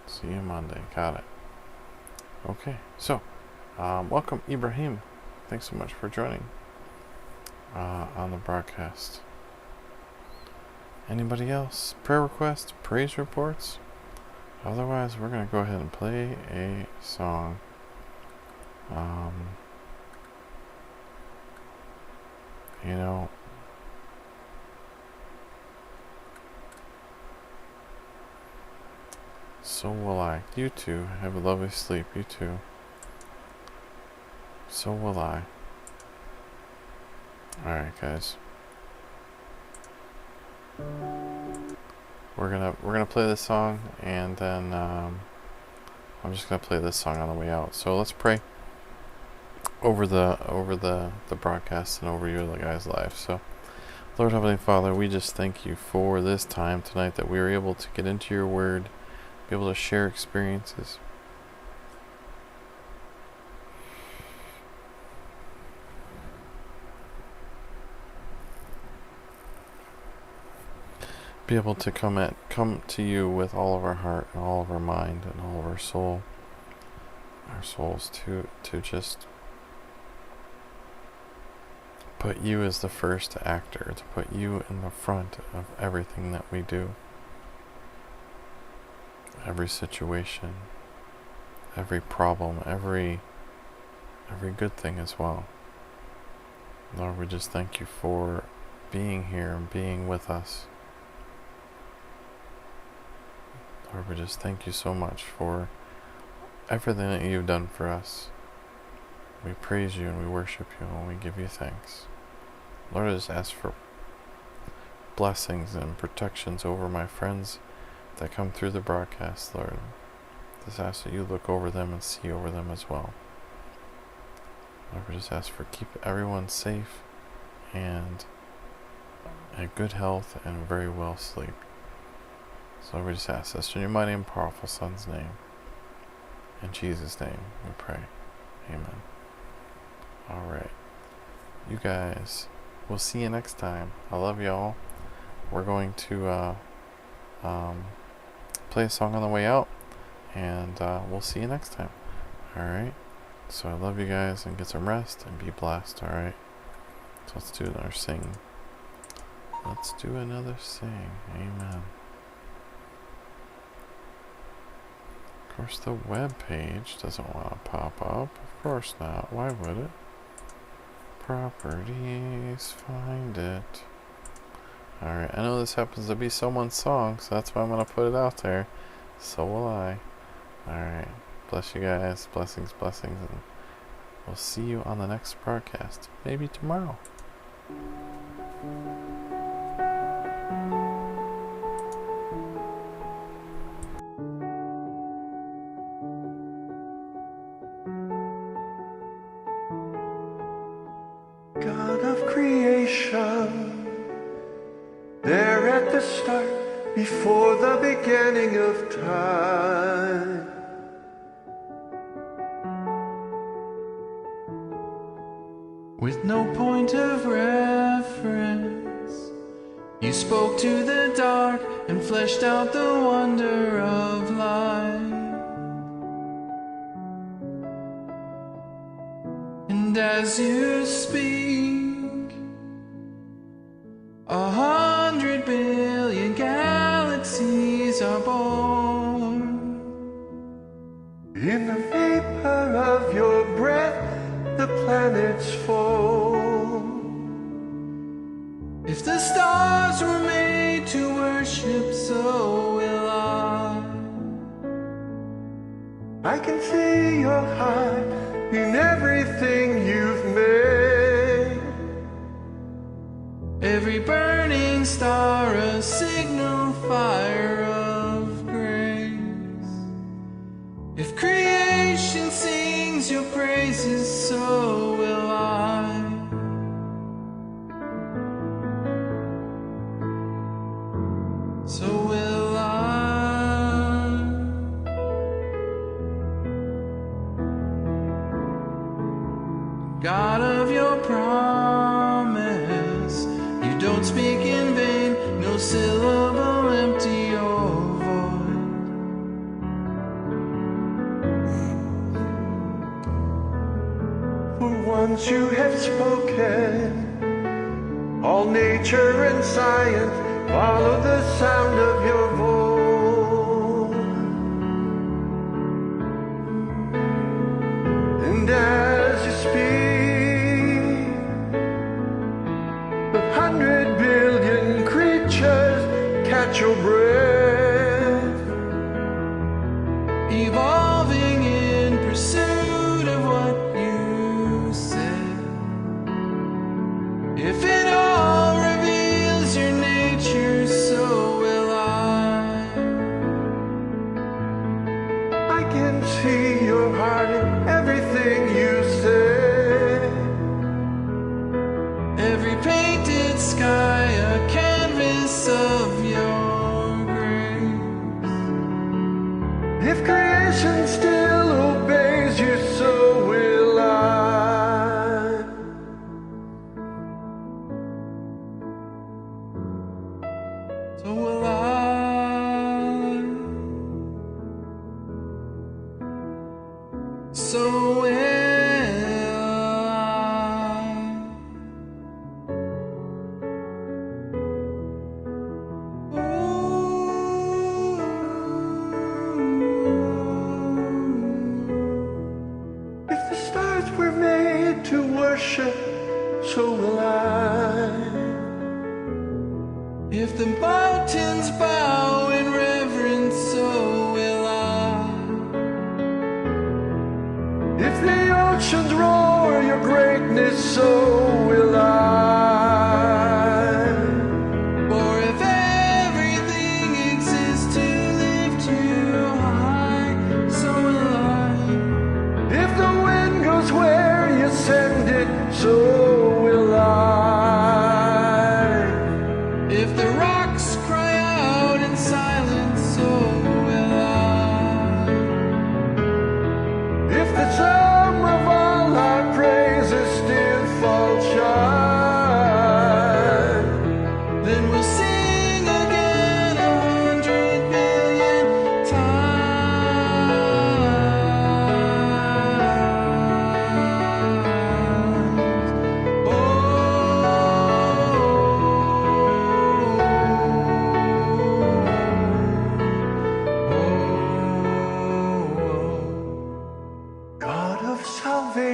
See you Monday. Got it. Okay, so welcome Ibrahim. Thanks so much for joining on the broadcast. Anybody else? Prayer requests? Praise reports? Otherwise, we're gonna go ahead and play a song. You know, so will I. You too. Have a lovely sleep. You too. So will I. Alright, guys. We're gonna play this song, and then I'm just gonna play this song on the way out. So let's pray over the broadcast and over you guys live. So, Lord Heavenly Father, we just thank you for this time tonight that we were able to get into your word, be able to share experiences. Be able to come to you with all of our heart and all of our mind and all of our souls to just put you as the first actor, to put you in the front of everything that we do. Every situation, every problem, every good thing as well. Lord, we just thank you for being here and being with us. Lord, we just thank you so much for everything that you've done for us. We praise you and we worship you and we give you thanks. Lord, I just ask for blessings and protections over my friends that come through the broadcast, Lord. Just ask that you look over them and see over them as well. Lord, we just ask for keep everyone safe and in good health and very well sleep. So we just ask this in your mighty and powerful Son's name. In Jesus' name we pray. Amen. Alright. You guys, we'll see you next time. I love y'all. We're going to play a song on the way out, and we'll see you next time. Alright. So I love you guys, and get some rest and be blessed, alright? So let's do another sing. Let's do another sing. Amen. Of course, the web page doesn't want to pop up. Of course not. Why would it? Properties. Find it. Alright, I know this happens to be someone's song, so that's why I'm going to put it out there. So will I. Alright. Bless you guys. Blessings, blessings. And we'll see you on the next broadcast. Maybe tomorrow. God of creation, there at the start, before the beginning of time. With no point of reference, you spoke to the dark and fleshed out the wonder of life. And as you speak, 100 billion galaxies are born. In the vapor of your breath, the planets fall. If the stars were made to worship, so will I can see your heart in everything you've made. Every burning star a signal fire of grace. If creation sings your praises, so will I. So will I. God of your promise, you don't speak in vain, no syllable empty or void. For once you have spoken, all nature and science follow the sound of your voice. And as you speak, 100 billion creatures catch your breath, Evolving in pursuit of what you said. If it all reveals your nature, so will I can see your heart in everything you say. Every painted sky a canvas of your grace. If creation still obeys you, so will I. So will I. So will I. If the stars were made to worship, so will I. If the mountains bow in reverence, so will I. If the oceans roar your greatness, so will I. For if everything exists to lift you high, so will I. If the wind goes where you send it, so will I. If the rocks cry out in silence, so will I. If the sum of all our praises still falls short,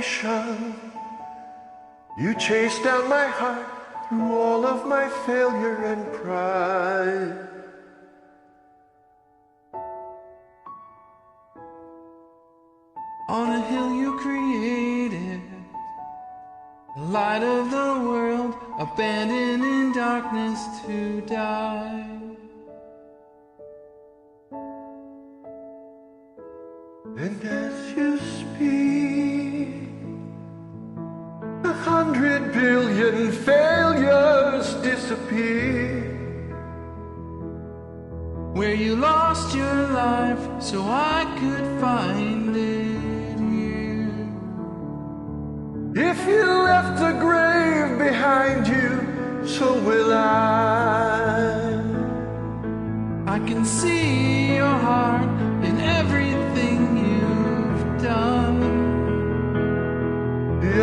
salvation. You chased down my heart through all of my failure and pride. On a hill you created, the light of the world, abandoned in darkness to die. And as you speak, 100 billion failures disappear. Where you lost your life so I could find it here. If you left a grave behind you, so will I can see your heart in everything you've done.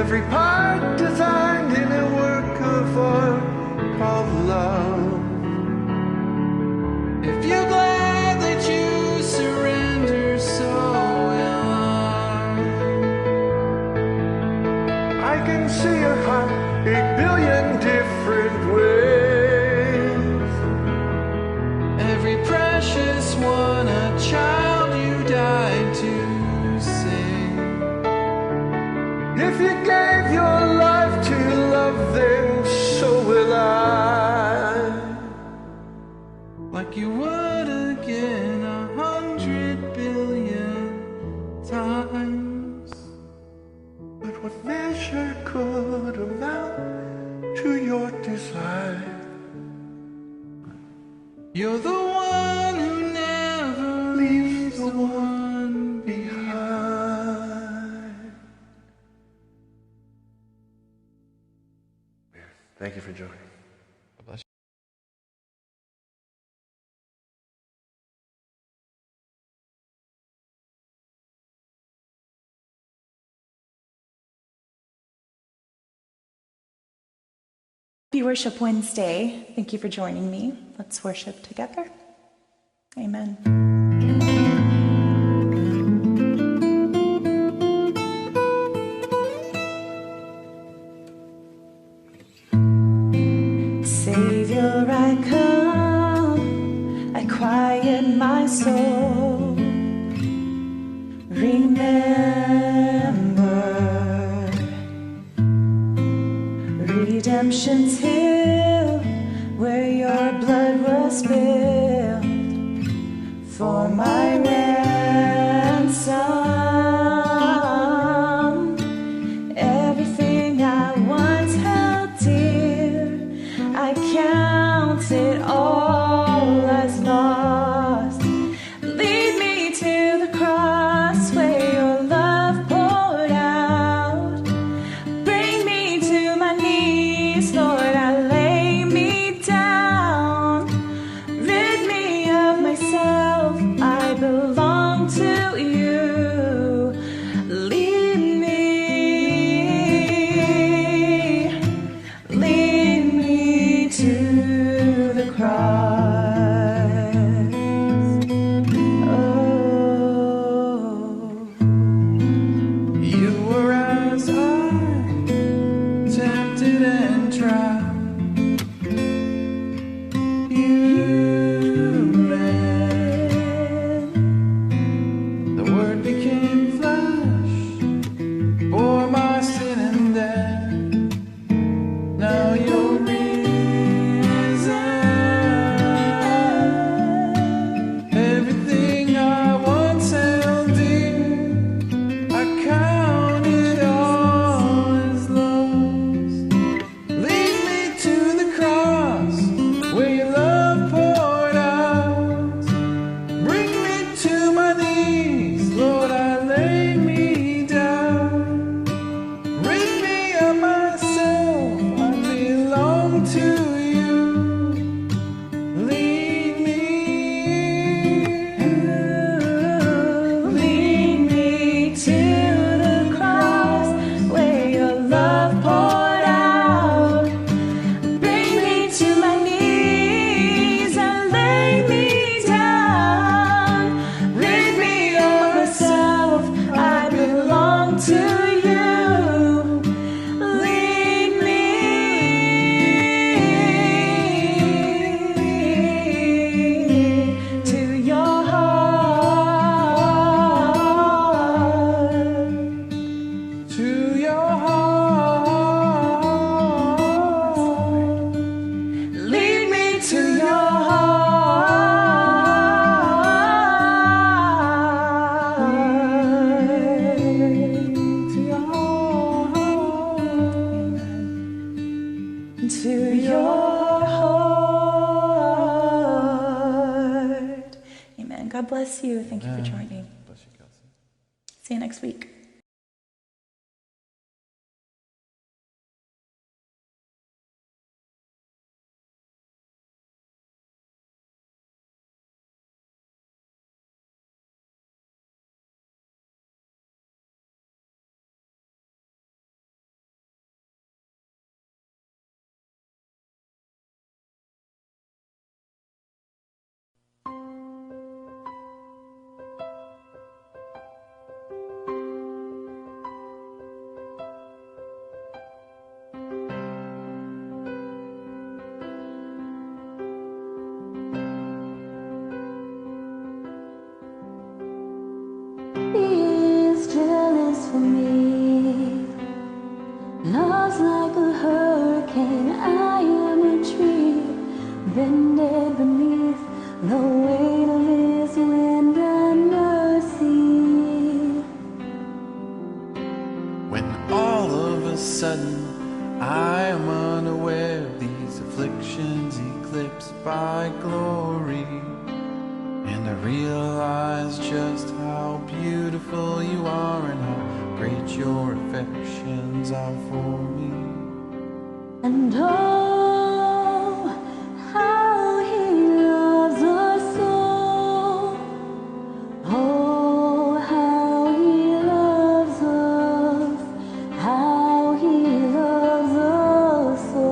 Every part designed in a work of art called love. If you're glad that you surrender, so will I can see your heart 8 billion different ways. Every precious one, a child you died to save. If you gave your life to love, then so will I. Like you would again 100 billion times. But what measure could amount to your desire? You're the one who never leaves the one behind. Thank you for joining. Happy Worship Wednesday. Thank you for joining me. Let's worship together. Amen. Savior, I come, I quiet my soul. Remember redemption's hill, where your blood was spilled for my ransom. Everything I once held dear, I count it all as lost. Lead me to the cross where your love poured out. Bring me to my knees, Lord, I bless you. Thank you for joining. Bless you, Kelsey. See you next week. He is jealous for me. Love's like a hurricane. I am a tree bended beneath the weight of his wind and mercy. When all of a sudden I am unaware of these afflictions eclipsed by glory, and I realize just how beautiful you are and how great your affections are for me. And oh, how he loves us so. Oh, how he loves us. How he loves us so.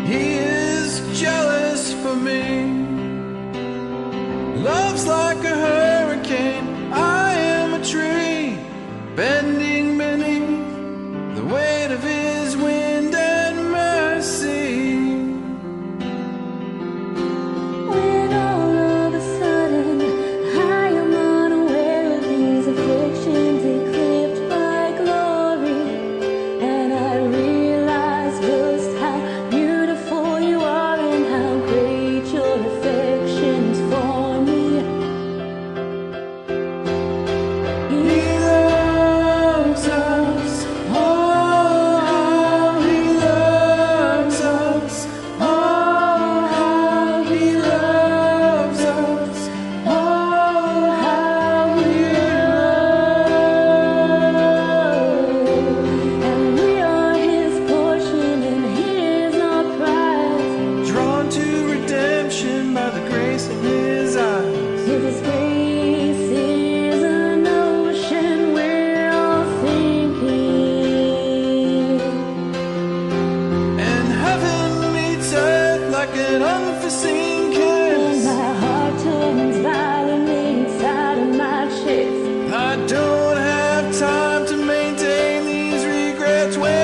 He is jealous for me. Love's like a hurricane. I am a tree bending beneath the weight of his wind and mercy. When all of a sudden I am unaware of these afflictions eclipsed by glory, and I realize just how beautiful you are and how great your affections for me. He loves us, oh, how he loves us, oh, how he loves us, oh, how he loves. And we are his portion and he is our prize. Drawn to redemption by the grace of his eyes. His grace is an ocean we're all sinking. And heaven meets earth like an unforeseen And kiss. my heart turns violently inside of my chest. I don't have time to maintain these regrets when